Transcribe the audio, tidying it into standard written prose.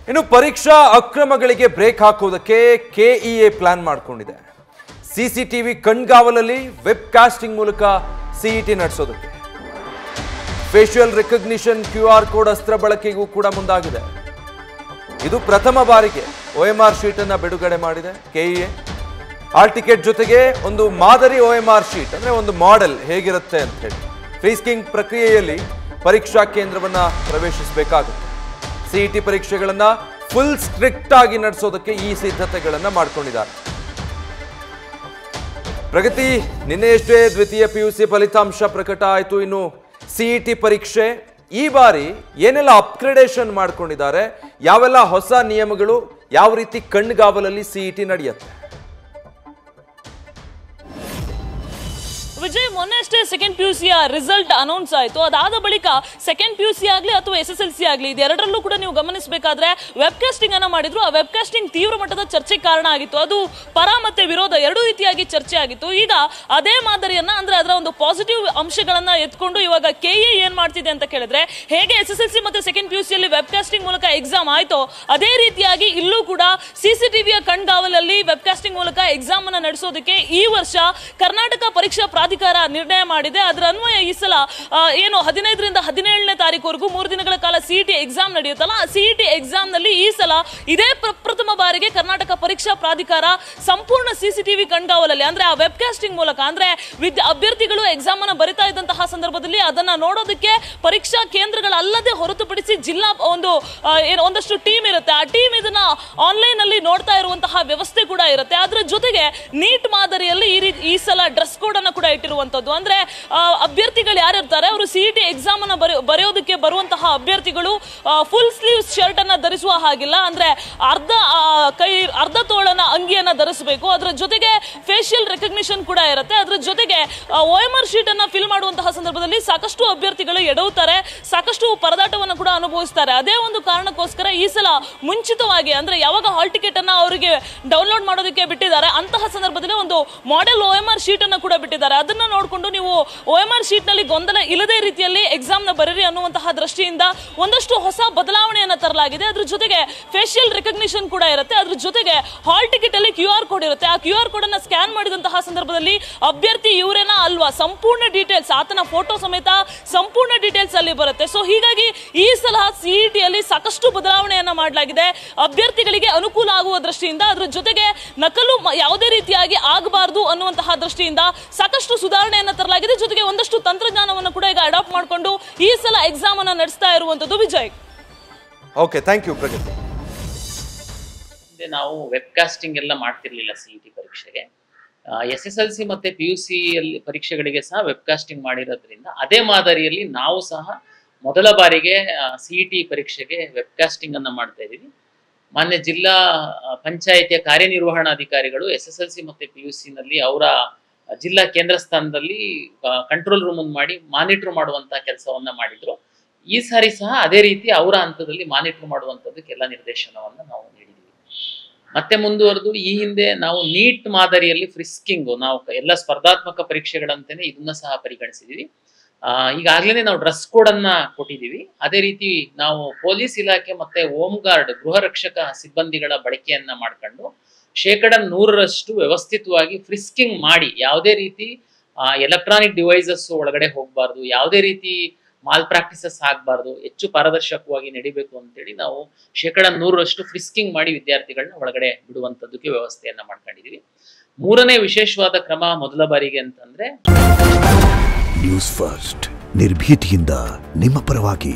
ಇನ್ನು ಪರೀಕ್ಷಾ ಅಕ್ರಮಗಳಿಗೆ ಬ್ರೇಕ್ ಹಾಕೋದಕ್ಕೆ ಕೆಇಎ ಪ್ಲಾನ್ ಮಾಡಿಕೊಂಡಿದೆ. ಸಿಸಿಟಿವಿ ಕಣ್ಗಾವಲಲ್ಲಿ ವೆಬ್ ಕಾಸ್ಟಿಂಗ್ ಮೂಲಕ ಸಿಇಟಿ ನಡೆಸೋದಕ್ಕೆ ಫೇಶಿಯಲ್ ರೆಕಗ್ನಿಷನ್ QR ಕೋಡ್ ಅಸ್ತ್ರ ಬಳಕೆಗೂ ಕೂಡ ಮುಂದಾಗಿದೆ. ಇದು ಪ್ರಥಮ ಬಾರಿಗೆ OMR ಶೀಟ್ ಅನ್ನು ಬಿಡುಗಡೆ ಮಾಡಿದೆ ಕೆಇಎ. ಆಲ್ ಟಿಕೆಟ್ ಜೊತೆಗೆ ಒಂದು ಮಾದರಿ OMR ಶೀಟ್ ಅಂದ್ರೆ ಒಂದು ಮಾಡೆಲ್ ಹೇಗಿರುತ್ತೆ ಅಂತ ಹೇಳಿ ಫ್ರೀಸ್ಕಿಂಗ್ ಪ್ರಕ್ರಿಯೆಯಲ್ಲಿ ಪರೀಕ್ಷಾ ಕೇಂದ್ರವನ್ನ ಪ್ರವೇಶಿಸಬೇಕಾಗುತ್ತೆ. ಸಿಇಟಿ ಪರೀಕ್ಷೆಗಳನ್ನ ಫುಲ್ ಸ್ಟ್ರಿಕ್ಟ್ ಆಗಿ ನಡೆಸೋದಕ್ಕೆ ಈ ಸಿದ್ಧತೆಗಳನ್ನ ಮಾಡಿಕೊಂಡಿದ್ದಾರೆ. ಪ್ರಗತಿ, ನಿನ್ನೆಯಷ್ಟೇ ದ್ವಿತೀಯ PUC ಫಲಿತಾಂಶ ಪ್ರಕಟ ಆಯಿತು. ಇನ್ನು ಸಿಇಟಿ ಪರೀಕ್ಷೆ ಈ ಬಾರಿ ಏನೆಲ್ಲ ಅಪ್ಗ್ರೇಡೇಷನ್ ಮಾಡ್ಕೊಂಡಿದ್ದಾರೆ, ಯಾವೆಲ್ಲ ಹೊಸ ನಿಯಮಗಳು, ಯಾವ ರೀತಿ ಕಣ್ಗಾವಲಲ್ಲಿ ಸಿಇಟಿ ನಡೆಯುತ್ತೆ? ವಿಜಯ್, ಮೊನ್ನೆ ಅಷ್ಟೇ ಸೆಕೆಂಡ್ PUC ರಿಸಲ್ಟ್ ಅನೌನ್ಸ್ ಆಯಿತು. ಅದಾದ ಬಳಿಕ ಸೆಕೆಂಡ್ PUC ಆಗಲಿ ಅಥವಾ SSLC ಆಗಲಿ ಇದೆರಡರಲ್ಲೂ ಕೂಡ ನೀವು ಗಮನಿಸಬೇಕಾದ್ರೆ ವೆಬ್ ಕಾಸ್ಟಿಂಗ್ ಅನ್ನ ಮಾಡಿದ್ರು. ಆ ವೆಬ್ ಕಾಸ್ಟಿಂಗ್ ತೀವ್ರ ಮಟ್ಟದ ಚರ್ಚೆಗೆ ಕಾರಣ ಆಗಿತ್ತು. ಅದು ಪರ ಮತ್ತೆ ವಿರೋಧ ಎರಡೂ ರೀತಿಯಾಗಿ ಚರ್ಚೆ ಆಗಿತ್ತು. ಈಗ ಅದೇ ಮಾದರಿಯನ್ನ ಅಂದ್ರೆ ಅದರ ಒಂದು ಪಾಸಿಟಿವ್ ಅಂಶಗಳನ್ನ ಎತ್ಕೊಂಡು ಇವಾಗ ಕೆಇಎ ಏನ್ ಮಾಡ್ತಿದೆ ಅಂತ ಕೇಳಿದ್ರೆ, ಹೇಗೆ SSLC ಮತ್ತೆ ಸೆಕೆಂಡ್ PUC ಅಲ್ಲಿ ವೆಬ್ ಕಾಸ್ಟಿಂಗ್ ಮೂಲಕ ಎಕ್ಸಾಮ್ ಆಯ್ತೋ ಅದೇ ರೀತಿಯಾಗಿ ಇಲ್ಲೂ ಕೂಡ CCTVಯ ಕಣ್ಗಾವಲಲ್ಲಿ ವೆಬ್ ಕಾಸ್ಟಿಂಗ್ ಮೂಲಕ ಎಕ್ಸಾಮ್ ಅನ್ನ ನಡೆಸೋದಕ್ಕೆ ಈ ವರ್ಷ ಕರ್ನಾಟಕ ಪರೀಕ್ಷಾ ಪ್ರಾಧಿಕಾರ ನಿರ್ಣಯ ಮಾಡಿದೆ. ಅದರ ಅನ್ವಯ ಈ ಸಲ ಏನು 15ರಿಂದ 17ನೇ ತಾರೀಕುವರೆಗೂ 3 ದಿನಗಳ ಕಾಲ ಸಿಇಟಿ ಎಕ್ಸಾಮ್ ನಡೆಯುತ್ತಲ್ಲ, ಆ ಸಿಇಟಿ ಎಕ್ಸಾಮ್ ನಲ್ಲಿ ಈ ಸಲ ಇದೇ ಪ್ರಥಮ ಬಾರಿಗೆ ಕರ್ನಾಟಕ ಪರೀಕ್ಷಾ ಪ್ರಾಧಿಕಾರ ಸಂಪೂರ್ಣ CCTV ಕಣ್ಗಾವಲಲ್ಲಿ ಅಂದ್ರೆ ಆ ವೆಬ್ ಕಾಸ್ಟಿಂಗ್ ಮೂಲಕ ಅಂದ್ರೆ ಅಭ್ಯರ್ಥಿಗಳು ಎಕ್ಸಾಮ್ ಅನ್ನ ಬರಿತಾ ಇದ್ದಂತಹ ಸಂದರ್ಭದಲ್ಲಿ ಅದನ್ನ ನೋಡೋದಕ್ಕೆ ಪರೀಕ್ಷಾ ಕೇಂದ್ರಗಳಲ್ಲದೆ ಹೊರತುಪಡಿಸಿ ಜಿಲ್ಲಾ ಒಂದಷ್ಟು ಟೀಮ್ ಇರುತ್ತೆ. ಆ ಟೀಮ್ ಇದನ್ನ ಆನ್ಲೈನ್ ಅಲ್ಲಿ ನೋಡ್ತಾ ಇರುವಂತಹ ವ್ಯವಸ್ಥೆ ಕೂಡ ಇರುತ್ತೆ. ಅದರ ಜೊತೆಗೆ ನೀಟ್ ಮಾದರಿಯಲ್ಲಿ ಈ ಸಲ ಡ್ರೆಸ್ ಕೋಡ್ ಅನ್ನು ಕೂಡ ಇಟ್ಟಿರುವಂತದ್ದು. ಅಂದ್ರೆ ಅಭ್ಯರ್ಥಿಗಳು ಯಾರಿರ್ತಾರೆ ಅವರು ಸಿಇಟಿ ಎಕ್ಸಾಮ್ ಅನ್ನ ಬರೆಯೋದಕ್ಕೆ ಬರುವಂತಹ ಅಭ್ಯರ್ಥಿಗಳು ಫುಲ್ ಸ್ಲೀವ್ಸ್ ಶರ್ಟ್ ಅನ್ನ ಧರಿಸುವ ಹಾಗಿಲ್ಲ. ಅಂದ್ರೆ ಅರ್ಧ ತೋಳನ ಅಂಗಿಯನ್ನ ಧರಿಸಬೇಕು. ಅದರ ಜೊತೆಗೆ ಫೇಶಿಯಲ್ ರೆಕಗ್ನಿಷನ್ ಕೂಡ ಇರುತ್ತೆ. ಅದರ ಜೊತೆಗೆ OMR ಶೀಟ್ ಅನ್ನ ಫಿಲ್ ಮಾಡುವಂತಹ ಸಂದರ್ಭದಲ್ಲಿ ಸಾಕಷ್ಟು ಅಭ್ಯರ್ಥಿಗಳು ಎಡವುತ್ತಾರೆ, ಸಾಕಷ್ಟು ಪರದಾಟವನ್ನು ಕೂಡ ಅನುಭವಿಸ್ತಾರೆ. ಅದೇ ಒಂದು ಕಾರಣಕ್ಕೋಸ್ಕರ ಈ ಸಲ ಮುಂಚಿತವಾಗಿ ಅಂದ್ರೆ ಯಾವಾಗ ಹಾಲ್ ಟಿಕೆಟ್ ಅನ್ನ ಅವರಿಗೆ ಡೌನ್ಲೋಡ್ ಮಾಡೋದಕ್ಕೆ ಬಿಟ್ಟಿದ್ದಾರೆ ಅಂತಹ ಸಂದರ್ಭದಲ್ಲಿ ಒಂದು ಮಾಡೆಲ್ OMR ಶೀಟ್ ಅನ್ನ ಕೂಡ ಬಿಟ್ಟಿದ್ದಾರೆ. ಅದನ್ನ ನೋಡಿಕೊಂಡು ನೀವು OMR ಶೀಟ್ ನಲ್ಲಿ ಗೊಂದಲ ಇಲ್ಲದೇ ರೀತಿಯಲ್ಲಿ ಎಕ್ಸಾಮ್ ನ ಬರೀರಿ ಅನ್ನುವಂತಹ ದೃಷ್ಟಿಯಿಂದ ಒಂದಷ್ಟು ಹೊಸ ಬದಲಾವಣೆಯನ್ನ ತರಲಾಗಿದೆ. ಅದ್ರ ಜೊತೆಗೆ ಫೇಶಿಯಲ್ ರೆಕಗ್ನಿಷನ್ ಕೂಡ ಇರುತ್ತೆ. ಅದ್ರ ಜೊತೆಗೆ ಹಾಲ್ ಟಿಕೆಟ್ ಅಲ್ಲಿ QR ಕೋಡ್ ಇರುತ್ತೆ. ಆ QR ಕೋಡ್ ಅನ್ನ ಸ್ಕ್ಯಾನ್ ಮಾಡಿದಂತಹ ಸಂದರ್ಭದಲ್ಲಿ ಅಭ್ಯರ್ಥಿ ಇವರೇನಾ ಅಲ್ವಾ ಸಂಪೂರ್ಣ ಡೀಟೇಲ್ಸ್, ಆತನ ಫೋಟೋ ಸಮೇತ ಸಂಪೂರ್ಣ ಡೀಟೇಲ್ಸ್ ಅಲ್ಲಿ ಬರುತ್ತೆ. ಸೊ ಹೀಗಾಗಿ ಈ ಸಲ ಸಿಇಟಿ ಅಲ್ಲಿ ಸಾಕಷ್ಟು ಬದಲಾವಣೆಯನ್ನ ಮಾಡಲಾಗಿದೆ ಅಭ್ಯರ್ಥಿಗಳಿಗೆ ಅನುಕೂಲ ಆಗುವ ದೃಷ್ಟಿಯಿಂದ. ಅದ್ರ ಜೊತೆಗೆ ನಕಲು ಯಾವುದೇ ರೀತಿಯಾಗಿ ಆಗಬಾರದು ಅನ್ನುವಂತಹ ದೃಷ್ಟಿಯಿಂದ ಸಾಕಷ್ಟು ಸುಧಾರಣೆಯನ್ನ ತರಲಾಗಿದೆ. ಜೊತೆಗೆ ಒಂದಷ್ಟು ತಂತ್ರಜ್ಞಾನವನ್ನು ಕೂಡ ಈಗ ಅಡಾಪ್ಟ್ ಮಾಡಿಕೊಂಡು ಈ ಸಲ ಎಕ್ಸಾಮ್ ಅನ್ನ ನಡೆಸ್ತಾ ಇರುವಂತದ್ದು. ವಿಜಯ್, ಓಕೆ, ಥ್ಯಾಂಕ್ ಯು ಪ್ರಗತಿ. ನಾವು ವೆಬ್ ಕಾಸ್ಟಿಂಗ್ ಎಲ್ಲ ಮಾಡ್ತಿರ್ಲಿಲ್ಲ ಸಿಇಟಿ ಪರೀಕ್ಷೆಗೆ. SSLC ಮತ್ತೆ PUC ಅಲ್ಲಿ ಪರೀಕ್ಷೆಗಳಿಗೆ ಸಹ ವೆಬ್ ಕಾಸ್ಟಿಂಗ್ ಮಾಡಿರೋದ್ರಿಂದ ಅದೇ ಮಾದರಿಯಲ್ಲಿ ನಾವು ಸಹ ಮೊದಲ ಬಾರಿಗೆ ಸಿಇಟಿ ಪರೀಕ್ಷೆಗೆ ವೆಬ್ ಕಾಸ್ಟಿಂಗ್ ಅನ್ನ ಮಾಡ್ತಾ ಇದೀವಿ. ಮಾನ್ಯ ಜಿಲ್ಲಾ ಪಂಚಾಯಿತಿಯ ಕಾರ್ಯನಿರ್ವಹಣಾಧಿಕಾರಿಗಳು SSLC ಮತ್ತೆ PUC ನಲ್ಲಿ ಅವರ ಜಿಲ್ಲಾ ಕೇಂದ್ರ ಸ್ಥಾನದಲ್ಲಿ ಕಂಟ್ರೋಲ್ ರೂಮ್ ಅನ್ನು ಮಾಡಿ ಮಾನಿಟರ್ ಮಾಡುವಂತ ಕೆಲಸವನ್ನ ಮಾಡಿದ್ರು. ಈ ಸಾರಿ ಸಹ ಅದೇ ರೀತಿ ಅವರ ಹಂತದಲ್ಲಿ ಮಾನಿಟರ್ ಮಾಡುವಂತದ್ದಕ್ಕೆಲ್ಲ ನಿರ್ದೇಶನವನ್ನ ನಾವು ನೀಡಿದ್ದೀವಿ. ಮತ್ತೆ ಮುಂದುವರೆದು ಈ ಹಿಂದೆ ನಾವು ನೀಟ್ ಮಾದರಿಯಲ್ಲಿ ಫ್ರಿಸ್ಕಿಂಗ್ ನಾವು ಎಲ್ಲ ಸ್ಪರ್ಧಾತ್ಮಕ ಪರೀಕ್ಷೆಗಳಂತೆಯೇ ಇದನ್ನ ಸಹ ಪರಿಗಣಿಸಿದೀವಿ. ಈಗಾಗಲೇ ನಾವು ಡ್ರೆಸ್ ಕೋಡ್ ಅನ್ನ ಕೊಟ್ಟಿದ್ದೀವಿ. ಅದೇ ರೀತಿ ನಾವು ಪೊಲೀಸ್ ಇಲಾಖೆ ಮತ್ತೆ ಹೋಮ್ ಗಾರ್ಡ್ ಗೃಹ ರಕ್ಷಕ ಸಿಬ್ಬಂದಿಗಳ ಬಳಕೆಯನ್ನ ಮಾಡ್ಕೊಂಡು 100% ವ್ಯವಸ್ಥಿತವಾಗಿ ಫ್ರಿಸ್ಕಿಂಗ್ ಮಾಡಿ ಯಾವುದೇ ರೀತಿ ಎಲೆಕ್ಟ್ರಾನಿಕ್ ಡಿವೈಸಸ್ ಒಳಗಡೆ ಹೋಗಬಾರ್ದು, ಯಾವುದೇ ರೀತಿ ಮಾಲ್ ಪ್ರಾಕ್ಟೀಸಸ್ ಆಗಬಾರ್ದು, ಹೆಚ್ಚು ಪಾರದರ್ಶಕವಾಗಿ ನಡಿಬೇಕು ಅಂತೇಳಿ ನಾವು 100% ಫ್ರಿಸ್ಕಿಂಗ್ ಮಾಡಿ ವಿದ್ಯಾರ್ಥಿಗಳನ್ನ ಒಳಗಡೆ ಬಿಡುವಂತದ್ದಕ್ಕೆ ವ್ಯವಸ್ಥೆಯನ್ನ ಮಾಡ್ಕೊಂಡಿದೀವಿ. ಮೂರನೇ ವಿಶೇಷವಾದ ಕ್ರಮ ಮೊದಲ ಬಾರಿಗೆ ಅಂತಂದ್ರೆ ನ್ಯೂಸ್ ಫಸ್ಟ್ ನಿರ್ಭೀತಿಯಿಂದ ನಿಮ್ಮ ಪರವಾಗಿ.